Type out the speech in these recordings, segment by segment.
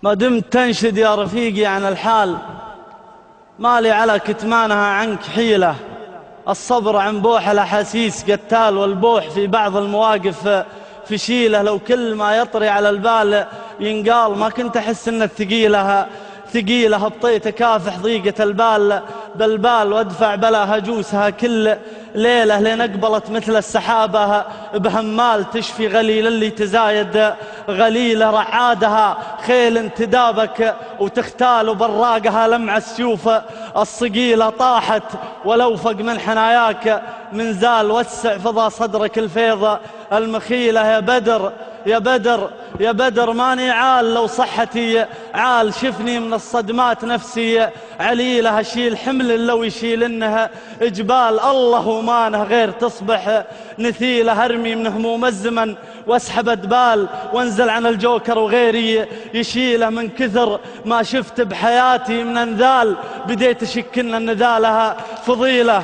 ما دمت تنشد يا رفيقي عن الحال، ما لي على كتمانها عنك حيلة. الصبر عن بوح الأحاسيس قتال، والبوح في بعض المواقف في شيله. لو كل ما يطري على البال ينقال، ما كنت أحس إن الثقيلة ثقيلة. هبطيت أكافح ضيقة البال بالبال، وادفع بلا هجوسها كل ليلة، لين أقبلت مثل السحابة بهمال تشفي غليل اللي تزايد غليلة. رعادها خيل تدابك وتختال، وبراقها لمع السيوف الصقيلة. طاحت ولوفق من حناياك من زال، وسع فضى صدرك الفيض المخيلة. يا بدر يا بدر يا بدر ماني عال، لو صحتي عال شفني من الصدمات نفسي عليلة. أشيل حمل لو يشيل إنها جبال، الله مانه غير تصبح نثيلة. أرمي من هموم الزمن واسحب أدبال، وانزل عن الجوكر وغيري يشيله. من كثر ما شفت بحياتي من انذال، بديت أشك إن النذالها فضيلة.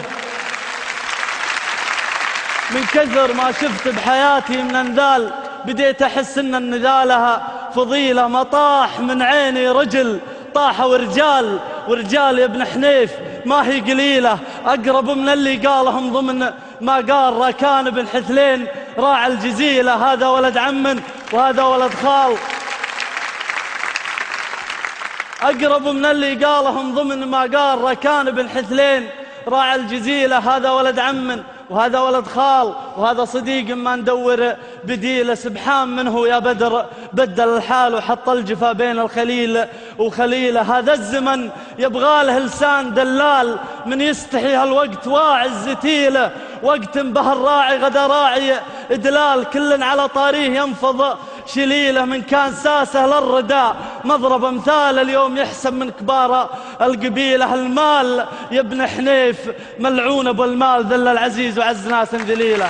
من كثر ما شفت بحياتي من انذال، بديت أحس إن النذالها فضيلة. ما طاح من عيني رجل، طاح ورجال يا ابن حنيف ما هي قليلة. أقرب من اللي قالهم ضمن ما قال راكان بن حثلين راعى الجزيلة. هذا ولد عم وهذا ولد خال. أقرب من اللي قالهم ضمن ما قال راكان بن حثلين راعى الجزيلة. هذا ولد عم وهذا ولد خال، وهذا صديق ما ندور بديله. سبحان منه يا بدر بدل الحال، وحط الجفا بين الخليل وخليله. هذا الزمن يبغاله لسان دلال، من يستحي هالوقت واعز زتيله. وقت به الراعي غدا راعي إدلال، كل على طاريه ينفض شليله. من كان ساسه للرداء مضرب امثال، اليوم يحسب من كبار القبيله. المال يا ابن حنيف ملعون ابو المال، ذل العزيز وعز ناس ذليله.